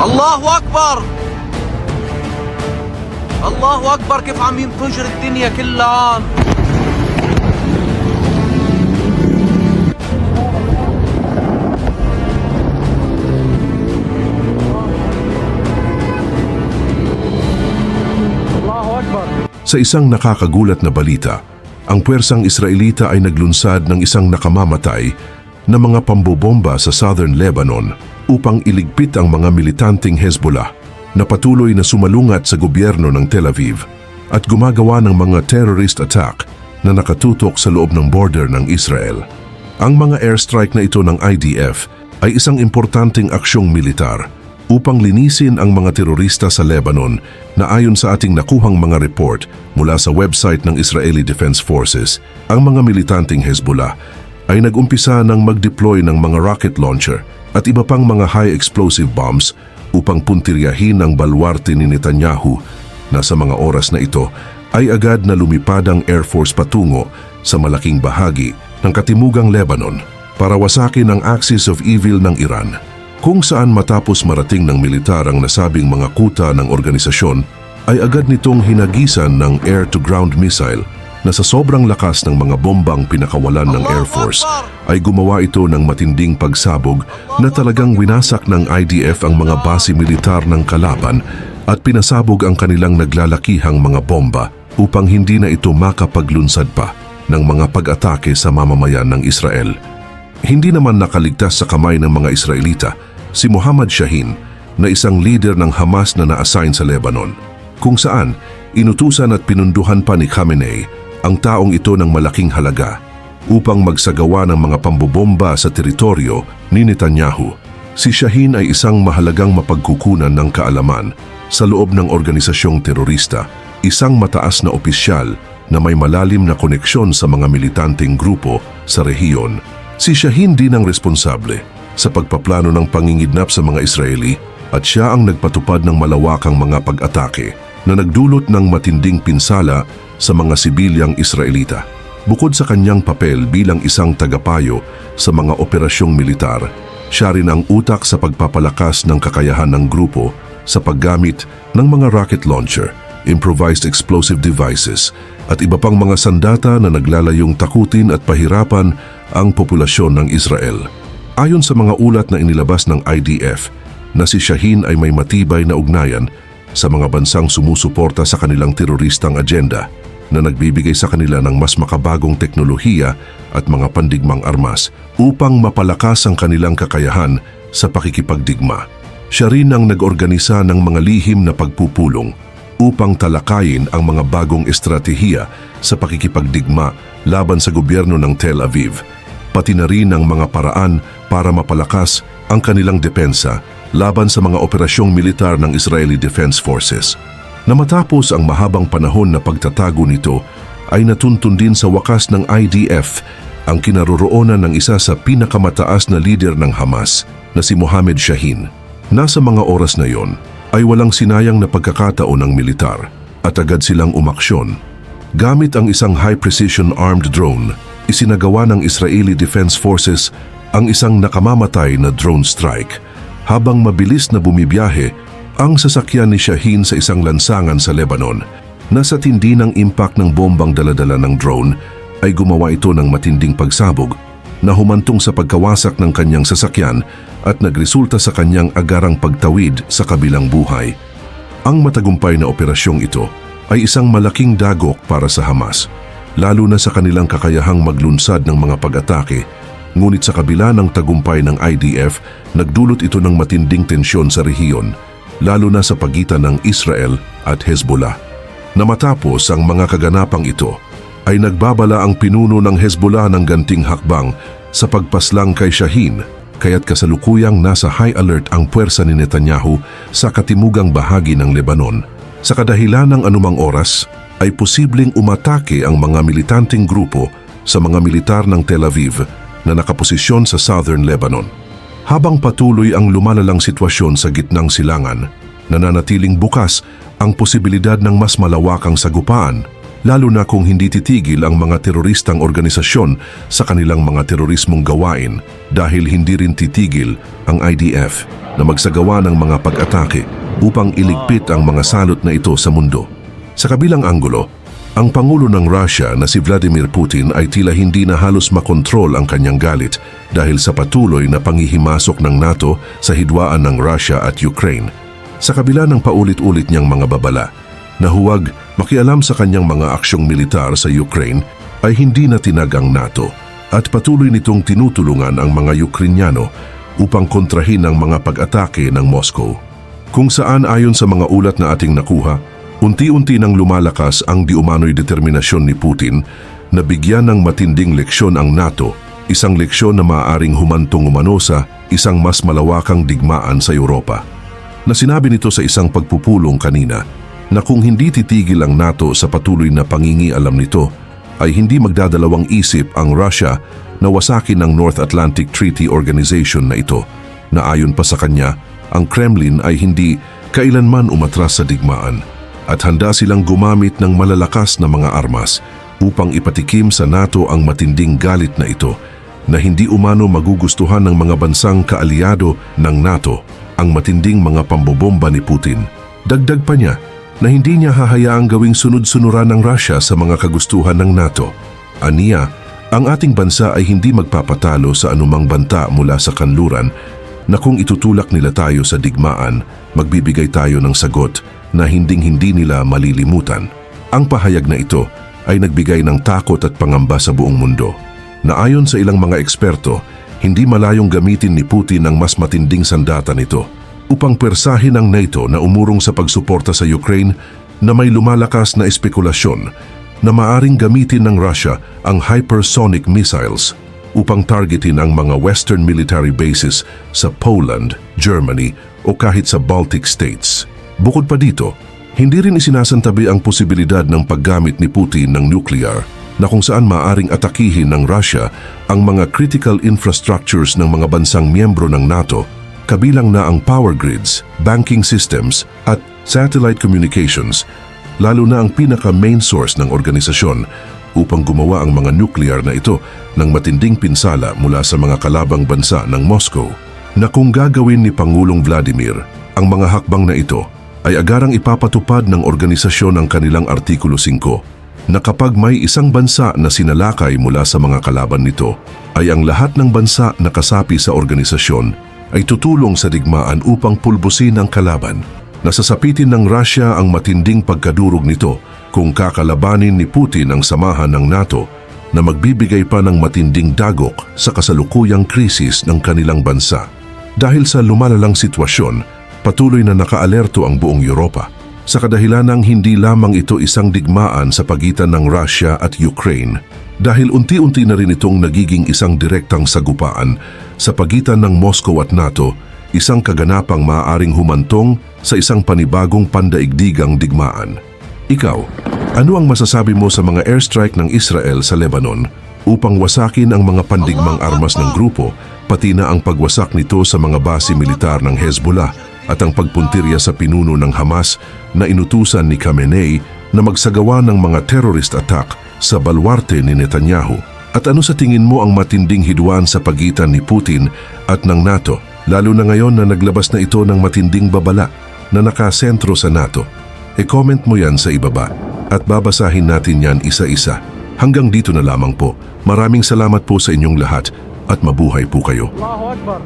الله أكبر. الله أكبر كيف عم ينفجر الدنيا كلها. Sa isang nakakagulat na balita, ang puwersang Israelita ay naglunsad ng isang nakamamatay na mga pambobomba sa Southern Lebanon upang iligpit ang mga militanteng Hezbollah na patuloy na sumalungat sa gobyerno ng Tel Aviv at gumagawa ng mga terrorist attack na nakatutok sa loob ng border ng Israel. Ang mga airstrike na ito ng IDF ay isang importanteng aksyong militar upang linisin ang mga terorista sa Lebanon na ayon sa ating nakuhang mga report mula sa website ng Israeli Defense Forces, ang mga militanteng Hezbollah ay nag-umpisa ng mag-deploy ng mga rocket launcher at iba pang mga high-explosive bombs upang puntiryahin ang balwarte ni Netanyahu na sa mga oras na ito ay agad na lumipad ang Air Force patungo sa malaking bahagi ng katimugang Lebanon para wasakin ang axis of evil ng Iran, kung saan matapos marating ng militar ang nasabing mga kuta ng organisasyon ay agad nitong hinagisan ng air-to-ground missile na sa sobrang lakas ng mga bombang pinakawalan ng Air Force ay gumawa ito ng matinding pagsabog na talagang winasak ng IDF ang mga base militar ng kalaban at pinasabog ang kanilang naglalakihang mga bomba upang hindi na ito makapaglunsad pa ng mga pag-atake sa mamamayan ng Israel. Hindi naman nakaligtas sa kamay ng mga Israelita si Muhammad Shaheen na isang leader ng Hamas na na-assign sa Lebanon, kung saan inutusan at pinunduhan pa ni Khamenei ang taong ito ng malaking halaga upang magsagawa ng mga pambobomba sa teritoryo ni Netanyahu. Si Shaheen ay isang mahalagang mapagkukunan ng kaalaman sa loob ng organisasyong terorista, isang mataas na opisyal na may malalim na koneksyon sa mga militanteng grupo sa rehiyon. Si Shaheen din ang responsable sa pagpaplano ng pangingidnap sa mga Israeli at siya ang nagpatupad ng malawakang mga pag-atake na nagdulot ng matinding pinsala sa mga sibilyang Israelita. Bukod sa kanyang papel bilang isang tagapayo sa mga operasyong militar, siya rin ang utak sa pagpapalakas ng kakayahan ng grupo sa paggamit ng mga rocket launcher, improvised explosive devices at iba pang mga sandata na naglalayong takutin at pahirapan ang populasyon ng Israel. Ayon sa mga ulat na inilabas ng IDF, na si Shaheen ay may matibay na ugnayan sa mga bansang sumusuporta sa kanilang teroristang agenda na nagbibigay sa kanila ng mas makabagong teknolohiya at mga pandigmang armas upang mapalakas ang kanilang kakayahan sa pakikipagdigma. Siya rin ang nag-organisa ng mga lihim na pagpupulong upang talakayin ang mga bagong estratehiya sa pakikipagdigma laban sa gobyerno ng Tel Aviv, pati na rin ang mga paraan para mapalakas ang kanilang depensa laban sa mga operasyong militar ng Israeli Defense Forces. Na matapos ang mahabang panahon na pagtatago nito, ay natuntun din sa wakas ng IDF ang kinaroroonan ng isa sa pinakamataas na leader ng Hamas na si Mohammed Shaheen. Nasa mga oras na yon ay walang sinayang na pagkakataon ng militar at agad silang umaksyon. Gamit ang isang high-precision armed drone, isinagawa ng Israeli Defense Forces ang isang nakamamatay na drone strike habang mabilis na bumibiyahe ang sasakyan ni Shaheen sa isang lansangan sa Lebanon. Nasa tindi ng impact ng bombang daladala ng drone ay gumawa ito ng matinding pagsabog na humantong sa pagkawasak ng kanyang sasakyan at nagresulta sa kanyang agarang pagtawid sa kabilang buhay. Ang matagumpay na operasyong ito ay isang malaking dagok para sa Hamas, lalo na sa kanilang kakayahang maglunsad ng mga pag-atake. Ngunit sa kabila ng tagumpay ng IDF, nagdulot ito ng matinding tensyon sa rehiyon, lalo na sa pagitan ng Israel at Hezbollah. Na matapos ang mga kaganapang ito, ay nagbabala ang pinuno ng Hezbollah ng ganting hakbang sa pagpaslang kay Shaheen, kaya't kasalukuyang nasa high alert ang puwersa ni Netanyahu sa katimugang bahagi ng Lebanon. Sa kadahilan ng anumang oras, ay posibleng umatake ang mga militanteng grupo sa mga militar ng Tel Aviv na nakaposisyon sa Southern Lebanon. Habang patuloy ang lumalalang sitwasyon sa gitnang silangan, nananatiling bukas ang posibilidad ng mas malawakang sagupaan, lalo na kung hindi titigil ang mga teroristang organisasyon sa kanilang mga terorismong gawain dahil hindi rin titigil ang IDF. na magsagawa ng mga pag-atake upang iligpit ang mga salot na ito sa mundo. Sa kabilang anggulo, ang Pangulo ng Russia na si Vladimir Putin ay tila hindi na halos makontrol ang kanyang galit dahil sa patuloy na panghihimasok ng NATO sa hidwaan ng Russia at Ukraine. Sa kabila ng paulit-ulit niyang mga babala na huwag makialam sa kanyang mga aksyong militar sa Ukraine, ay hindi na tinag ang NATO at patuloy nitong tinutulungan ang mga Ukrainyano upang kontrahin ang mga pag-atake ng Moscow. Kung saan ayon sa mga ulat na ating nakuha, unti-unti nang lumalakas ang diumano'y determinasyon ni Putin na bigyan ng matinding leksyon ang NATO, isang leksyon na maaaring humantong umano sa isang mas malawakang digmaan sa Europa. Na sinabi nito sa isang pagpupulong kanina na kung hindi titigil ang NATO sa patuloy na pangingialam nito, ay hindi magdadalawang isip ang Russia na wasakin ang North Atlantic Treaty Organization na ito, na ayon pa sa kanya, ang Kremlin ay hindi kailanman umatras sa digmaan at handa silang gumamit ng malalakas na mga armas upang ipatikim sa NATO ang matinding galit na ito na hindi umano magugustuhan ng mga bansang kaalyado ng NATO ang matinding mga pambobomba ni Putin. Dagdag pa niya na hindi niya hahayaang gawing sunod-sunuran ng Russia sa mga kagustuhan ng NATO. Aniya, ang ating bansa ay hindi magpapatalo sa anumang banta mula sa kanluran na kung itutulak nila tayo sa digmaan, magbibigay tayo ng sagot na hinding-hindi nila malilimutan. Ang pahayag na ito ay nagbigay ng takot at pangamba sa buong mundo, na ayon sa ilang mga eksperto, hindi malayong gamitin ni Putin ang mas matinding sandata nito upang pwersahin ang NATO na umurong sa pagsuporta sa Ukraine na may lumalakas na espekulasyon na maaring gamitin ng Russia ang hypersonic missiles upang targetin ang mga Western military bases sa Poland, Germany o kahit sa Baltic States. Bukod pa dito, hindi rin isinasantabi ang posibilidad ng paggamit ni Putin ng nuclear na kung saan maaring atakihin ng Russia ang mga critical infrastructures ng mga bansang miyembro ng NATO, kabilang na ang power grids, banking systems at satellite communications, lalo na ang pinaka-main source ng organisasyon upang gumawa ang mga nuclear na ito ng matinding pinsala mula sa mga kalabang bansa ng Moscow. Na kung gagawin ni Pangulong Vladimir ang mga hakbang na ito, ay agarang ipapatupad ng organisasyon ang kanilang Artikulo 5 na kapag may isang bansa na sinalakay mula sa mga kalaban nito, ay ang lahat ng bansa na kasapi sa organisasyon ay tutulong sa digmaan upang pulbusin ang kalaban. Nasasapitin ng Russia ang matinding pagkadurog nito kung kakalabanin ni Putin ang samahan ng NATO na magbibigay pa ng matinding dagok sa kasalukuyang krisis ng kanilang bansa. Dahil sa lumalalang sitwasyon, patuloy na nakaalerto ang buong Europa sa kadahilanang hindi lamang ito isang digmaan sa pagitan ng Russia at Ukraine, dahil unti-unti na rin itong nagiging isang direktang sagupaan sa pagitan ng Moscow at NATO, isang kaganapang maaaring humantong sa isang panibagong pandaigdigang digmaan. Ikaw, ano ang masasabi mo sa mga airstrike ng Israel sa Lebanon upang wasakin ang mga pandigmang armas ng grupo, pati na ang pagwasak nito sa mga base militar ng Hezbollah at ang pagpuntirya sa pinuno ng Hamas na inutusan ni Khamenei na magsagawa ng mga terrorist attack sa balwarte ni Netanyahu? At ano sa tingin mo ang matinding hidwaan sa pagitan ni Putin at ng NATO, lalo na ngayon na naglabas na ito ng matinding babala na nakasentro sa NATO? E-comment mo yan sa ibaba at babasahin natin yan isa-isa. Hanggang dito na lamang po. Maraming salamat po sa inyong lahat at mabuhay po kayo. Allahu Akbar.